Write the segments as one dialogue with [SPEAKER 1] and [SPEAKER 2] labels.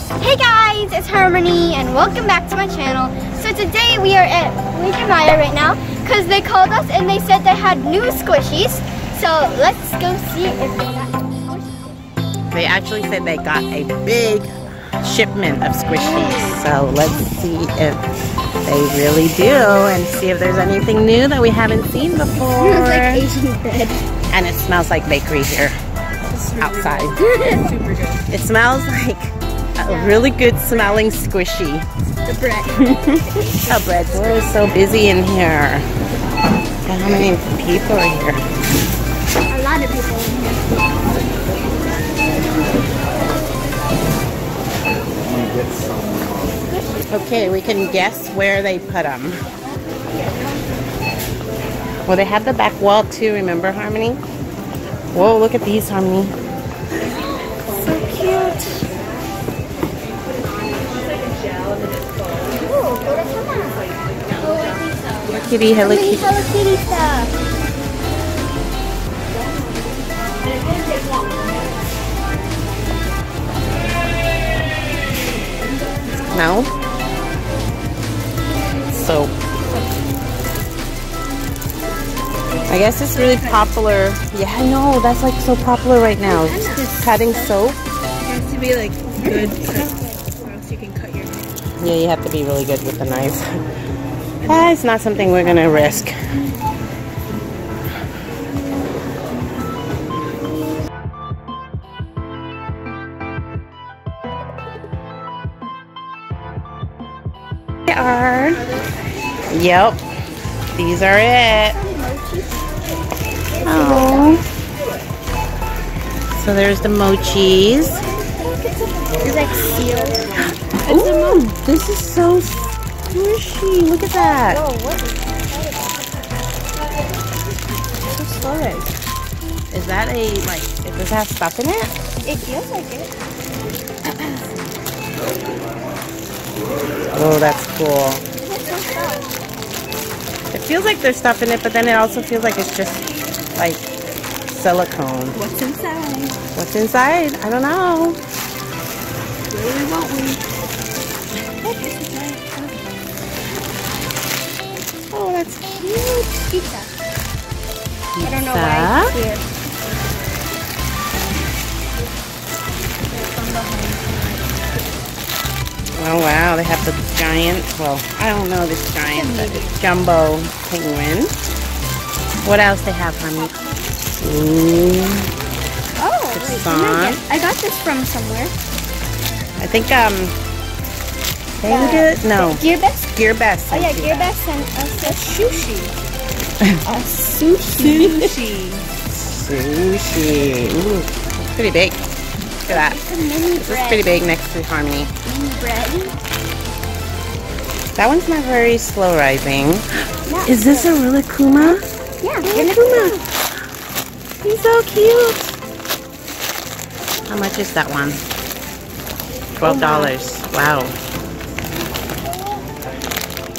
[SPEAKER 1] Hey guys, it's Harmony and welcome back to my channel. So today we are at Wake and Maya right now because they called us and they said they had new squishies. So let's go see if they got squishies.
[SPEAKER 2] They actually said they got a big shipment of squishies. So let's see if they really do and see if there's anything new that we haven't seen before.
[SPEAKER 1] It smells like Asian bread.
[SPEAKER 2] And it smells like bakery here outside.
[SPEAKER 1] Super good.
[SPEAKER 2] It smells like a really good smelling squishy.
[SPEAKER 1] The bread.
[SPEAKER 2] The bread. We're so busy in here. Look at how many people are here.
[SPEAKER 1] A lot of people in here.
[SPEAKER 2] Okay, we can guess where they put them. Well, they have the back wall too, remember, Harmony? Whoa, look at these, Harmony.
[SPEAKER 1] So cute.
[SPEAKER 2] Hello Kitty, Hello Kitty.
[SPEAKER 1] Hello Kitty stuff.
[SPEAKER 2] No? Soap. I guess it's really popular. Yeah, I know, that's like so popular right now. Just cutting soap.
[SPEAKER 3] It has to be like good or else you can cut your nails.
[SPEAKER 2] Yeah, you have to be really good with the knife. It's not something we're gonna risk. They are. Yep. These are it. Oh. So there's the mochis.
[SPEAKER 1] It's like sealed.
[SPEAKER 2] Ooh, this is so squishy. Look at that.
[SPEAKER 1] Whoa, what is
[SPEAKER 2] So solid. Is that a, like, does it have stuff in it?
[SPEAKER 1] it? Feels like it.
[SPEAKER 2] Oh, that's cool.
[SPEAKER 1] It's so soft.
[SPEAKER 2] It feels like there's stuff in it, but then it also feels like it's just like silicone.
[SPEAKER 3] What's inside?
[SPEAKER 2] What's inside? I don't know.
[SPEAKER 3] Really won't we?
[SPEAKER 2] Oh, that's cute.
[SPEAKER 1] Pizza. I don't know why it's here.
[SPEAKER 2] Oh wow, they have the giant, well, I don't know this giant, but it's jumbo penguin. What else they have, honey? Ooh,
[SPEAKER 1] Oh, wait,
[SPEAKER 2] croissant.
[SPEAKER 1] I got this from somewhere.
[SPEAKER 2] I think, no,
[SPEAKER 1] Gearbest?
[SPEAKER 2] Gearbest.
[SPEAKER 1] Oh yeah,
[SPEAKER 2] sent you that.
[SPEAKER 1] Gearbest sent us a
[SPEAKER 3] Sushi.
[SPEAKER 1] sushi.
[SPEAKER 3] Sushi.
[SPEAKER 2] Sushi. Ooh, it's pretty big. Look at that.
[SPEAKER 1] It's a mini
[SPEAKER 2] This
[SPEAKER 1] bread.
[SPEAKER 2] is pretty big next to Harmony.
[SPEAKER 1] Mini bread.
[SPEAKER 2] That one's not very slow rising.
[SPEAKER 1] Yeah,
[SPEAKER 2] Is this a Rilakkuma?
[SPEAKER 1] Yeah,
[SPEAKER 2] Rilakkuma. He's so cute. How much is that one? $12. Wow.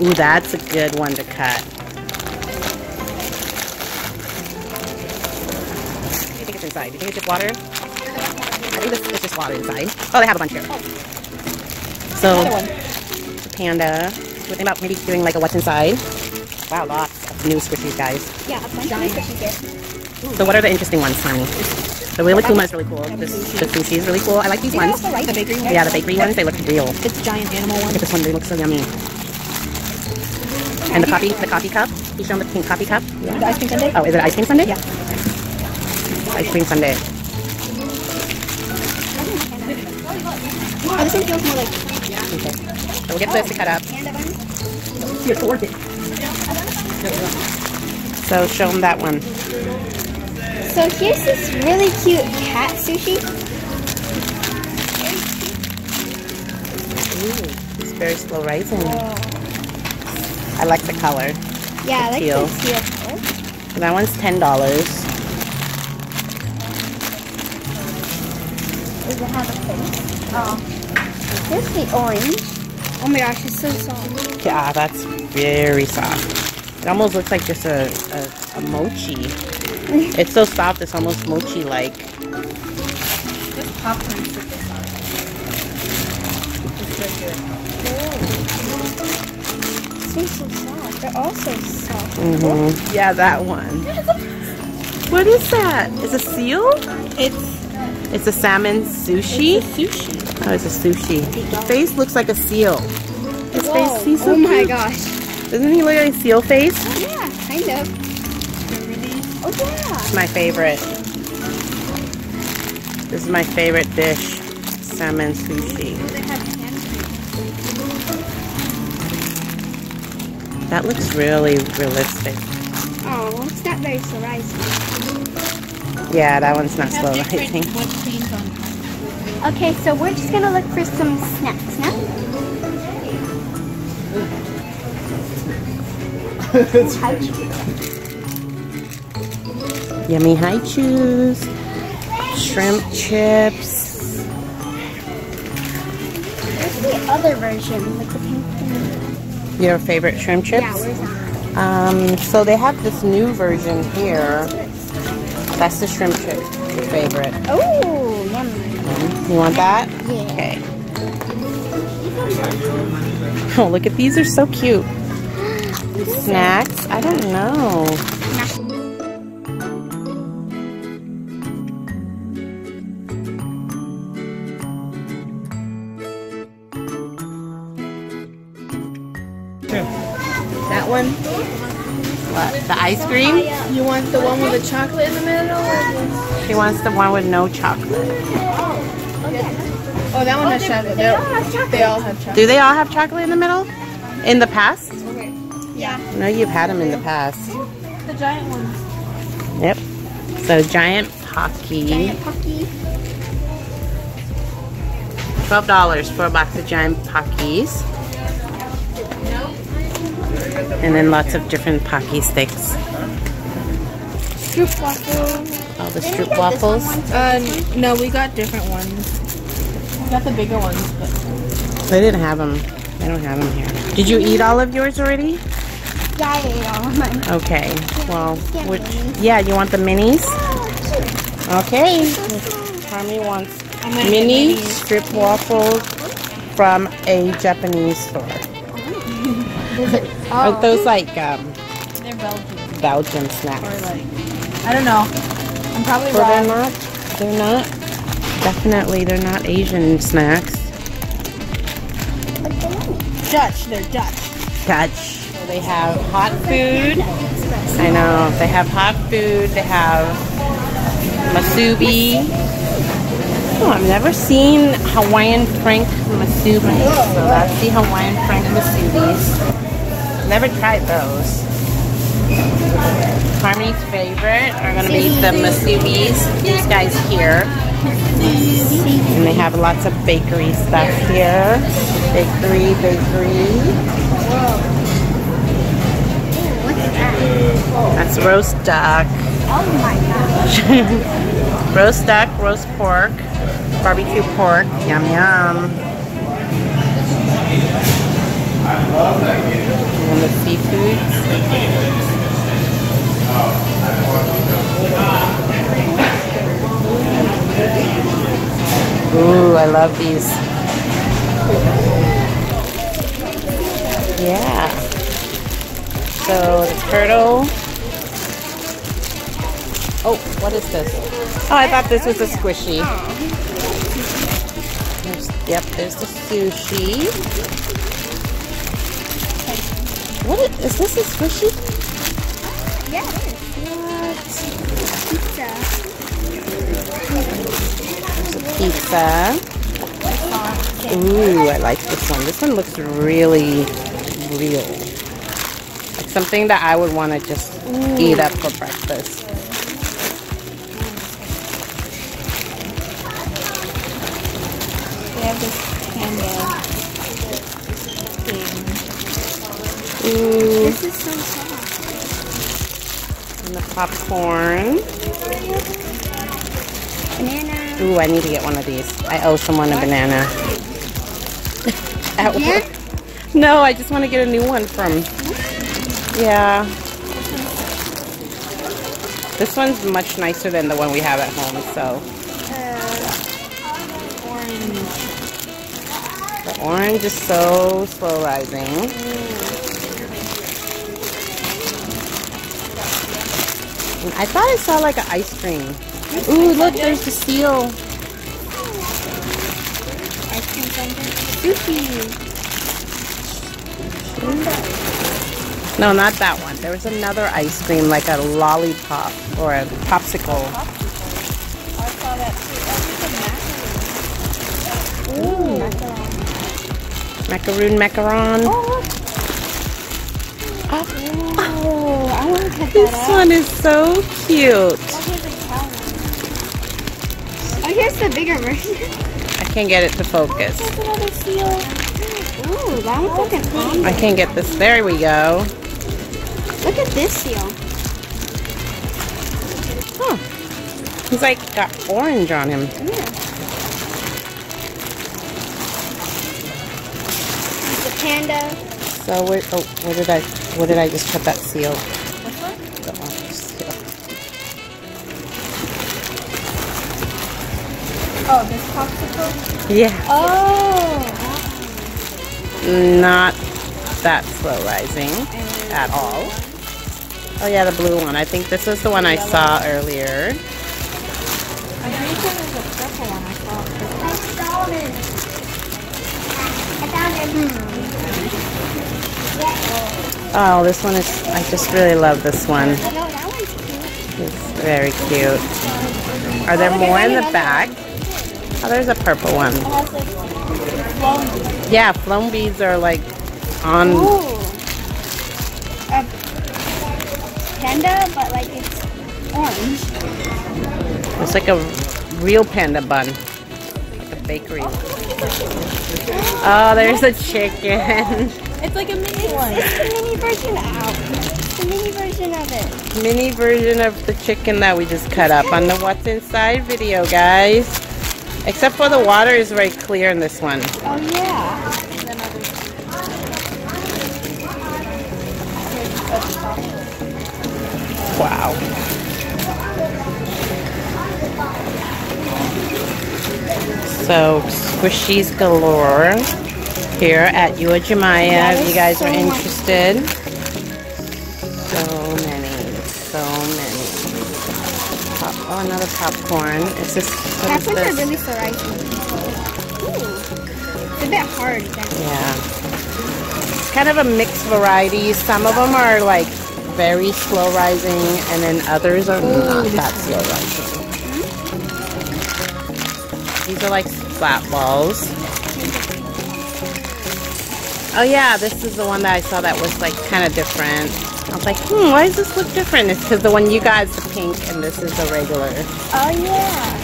[SPEAKER 2] Ooh, that's a good one to cut. What do you think it's inside? Do you think it's just water? I think this is just water inside. Oh, they have a bunch here. So, the panda. We're thinking about maybe doing like a what's inside. Wow, lots of new squishies, guys.
[SPEAKER 1] Yeah, a bunch of squishies here.
[SPEAKER 2] So what are the interesting ones, honey? The Rilakkuma is really cool. The sushi is really cool. I like these ones.
[SPEAKER 3] The bakery one?
[SPEAKER 2] Yeah, the bakery ones, they look real.
[SPEAKER 3] It's giant animal one.
[SPEAKER 2] Look at this one, they look so yummy. And the coffee cup. You show them the pink coffee cup?
[SPEAKER 3] The ice cream sundae?
[SPEAKER 2] Oh, is it ice cream sundae?
[SPEAKER 3] Yeah.
[SPEAKER 2] Ice cream sundae.
[SPEAKER 1] Oh, this one feels more like
[SPEAKER 2] Okay. So we'll get this to cut up.
[SPEAKER 1] panda buns.
[SPEAKER 3] You're orchid.
[SPEAKER 2] So show them that one.
[SPEAKER 1] So here's this really cute cat sushi.
[SPEAKER 2] Ooh, it's very slow rising. I like the color.
[SPEAKER 1] Yeah, I like
[SPEAKER 2] teal.
[SPEAKER 1] the teal color.
[SPEAKER 2] So that one's $10.
[SPEAKER 1] Does it have a face? Oh. Here's the orange. Oh my gosh, it's so soft.
[SPEAKER 2] Yeah, that's very soft. It almost looks like just a mochi. It's so soft, it's almost mochi-like.
[SPEAKER 3] Just popcorn.
[SPEAKER 1] Seems so soft. They're all so soft.
[SPEAKER 2] Mm-hmm. Yeah, that one. What is that? Is it a seal? It's a salmon sushi?
[SPEAKER 3] It's a sushi.
[SPEAKER 2] Oh, it's a sushi. The face looks like a seal. His face, he's so
[SPEAKER 1] oh my
[SPEAKER 2] cute.
[SPEAKER 1] gosh.
[SPEAKER 2] Doesn't he look like a seal face?
[SPEAKER 1] Oh, yeah, kind of. Oh yeah.
[SPEAKER 2] It's my favorite. This is my favorite dish. Salmon sushi. That looks really realistic.
[SPEAKER 1] Oh, it's not very slow rising.
[SPEAKER 2] Yeah, that one's not slow rising.
[SPEAKER 1] Okay, so we're just gonna look for some snacks now.
[SPEAKER 2] Yummy high chews. Shrimp chips.
[SPEAKER 1] Where's the other version? Like the pink thing?
[SPEAKER 2] Your favorite shrimp chips?
[SPEAKER 1] Yeah, where's that?
[SPEAKER 2] So they have this new version here. That's the shrimp chip, your favorite.
[SPEAKER 1] Oh, yummy.
[SPEAKER 2] You want that?
[SPEAKER 1] Yeah.
[SPEAKER 2] Okay. Oh, look at these, are so cute. Snacks? I don't know.
[SPEAKER 3] That one?
[SPEAKER 2] What? The ice cream?
[SPEAKER 3] You want the one with the chocolate in the middle? Or
[SPEAKER 2] She wants the one with no chocolate.
[SPEAKER 3] oh, that one has chocolate. They all have chocolate.
[SPEAKER 2] Do they all have chocolate in the middle? In the past?
[SPEAKER 3] Yeah.
[SPEAKER 2] No, you've had them in the past.
[SPEAKER 3] The giant ones.
[SPEAKER 2] Yep. So giant Pocky.
[SPEAKER 1] Giant Pocky.
[SPEAKER 2] $12 for a box of giant Pockies. And then lots of different Pocky sticks.
[SPEAKER 1] Stroop waffles.
[SPEAKER 2] All the Stroop waffles.
[SPEAKER 3] No, we got different ones. We got the bigger ones, but
[SPEAKER 2] They didn't have them. They don't have them here. Did you eat all of yours already?
[SPEAKER 1] Yeah, I ate all of mine.
[SPEAKER 2] Okay. Well, which? Yeah, you want the minis? Okay. Harmony wants mini strip waffles from a Japanese store.
[SPEAKER 1] Oh.
[SPEAKER 2] Those like
[SPEAKER 3] they're Belgian.
[SPEAKER 2] Belgian snacks.
[SPEAKER 3] Or like, I don't know. I'm probably
[SPEAKER 2] So
[SPEAKER 3] wrong.
[SPEAKER 2] they're not, definitely they're not Asian snacks.
[SPEAKER 3] Dutch. They're Dutch.
[SPEAKER 2] Dutch. So they have hot food. I know. They have hot food. They have masubi. Oh, I've never seen Hawaiian Frank masubi. So that's the Hawaiian Frank masubis. Never tried those. Harmony's favorite are going to be the masubis. These guys here. And they have lots of bakery stuff here. Bakery.
[SPEAKER 1] What's that?
[SPEAKER 2] That's roast duck.
[SPEAKER 1] Oh my gosh.
[SPEAKER 2] Roast duck, roast pork, barbecue pork. Yum yum. And the seafoods. Ooh, I love these. Yeah. So the turtle. Oh, what is this? Oh, I thought this was a squishy. There's the sushi. What is this a squishy?
[SPEAKER 1] Yeah, it is. Pizza.
[SPEAKER 2] Pizza. Ooh, I like this one. This one looks really real. Like something that I would want to just eat up for breakfast.
[SPEAKER 3] They have this panda thing.
[SPEAKER 2] Ooh,
[SPEAKER 1] This is so soft.
[SPEAKER 2] and the popcorn.
[SPEAKER 1] Banana.
[SPEAKER 2] Ooh, I need to get one of these. I owe someone a banana. At
[SPEAKER 1] Yeah?
[SPEAKER 2] work. No, I just want to get a new one from. Yeah. This one's much nicer than the one we have at home, so.
[SPEAKER 3] Orange.
[SPEAKER 2] Let Orange is so slow rising. I thought I saw like an ice cream. Ooh, look, there's the seal.
[SPEAKER 1] Ice cream something. Sushi.
[SPEAKER 2] No, not that one. There was another ice cream, like a lollipop or a popsicle.
[SPEAKER 3] I saw that too.
[SPEAKER 1] Ooh.
[SPEAKER 2] Macaroon.
[SPEAKER 1] Oh, I want to cut
[SPEAKER 2] This
[SPEAKER 1] that
[SPEAKER 2] one is so cute.
[SPEAKER 1] Oh, here's the bigger version.
[SPEAKER 2] I can't get it to focus.
[SPEAKER 1] There's another seal. Ooh, that one's looking fun.
[SPEAKER 2] I can't get this. There we go.
[SPEAKER 1] Look at this seal.
[SPEAKER 2] Huh. He's like got orange on him.
[SPEAKER 1] Yeah. There's the panda.
[SPEAKER 2] So where did I just cut that seal?
[SPEAKER 1] Which one?
[SPEAKER 2] The orange seal.
[SPEAKER 1] Oh, this popsicle?
[SPEAKER 2] Yeah.
[SPEAKER 1] Oh.
[SPEAKER 2] Not that slow rising at all. Oh yeah, the blue one. I think this is the one I saw earlier.
[SPEAKER 3] I'm pretty sure there's a purple one I saw.
[SPEAKER 1] I found it.
[SPEAKER 2] Oh, this one is, I just really love this one.
[SPEAKER 1] No, that one's cute.
[SPEAKER 2] It's very cute. Are there more in the back? Oh, there's a purple one.
[SPEAKER 1] It has like flown.
[SPEAKER 2] Yeah, flown beads are like on.
[SPEAKER 1] Ooh. A panda, but like it's orange.
[SPEAKER 2] It's like a real panda bun. Like a bakery. Oh, there's a chicken.
[SPEAKER 3] It's like a mini one.
[SPEAKER 1] It's the mini version out. It's the mini version of it.
[SPEAKER 2] Mini version of the chicken that we just cut up on the What's Inside video, guys. Except for the water is very clear in this one.
[SPEAKER 1] Oh yeah.
[SPEAKER 2] Wow. So, squishies galore here at Jemaya if you guys are interested. So many. Oh, another popcorn. It's just, what is
[SPEAKER 1] Popcorns are
[SPEAKER 2] this?
[SPEAKER 1] really surprising. Ooh. It's a bit hard.
[SPEAKER 2] Yeah. It's kind of a mixed variety. Some of them are like very slow rising, and then others are not that slow rising. These are like flat balls. Oh yeah, this is the one that I saw that was like kind of different. I was like, why does this look different? It's because the one you got is the pink and this is the regular.
[SPEAKER 1] Oh yeah.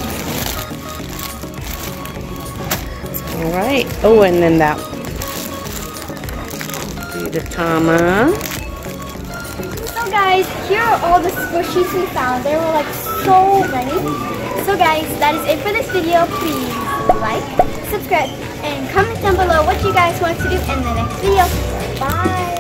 [SPEAKER 2] Alright. Oh, and then that the Tama.
[SPEAKER 1] So guys, here are all the squishies we found. There were like so many. So guys, that is it for this video. Please like, subscribe, and comment down below what you guys want to do in the next video. Bye!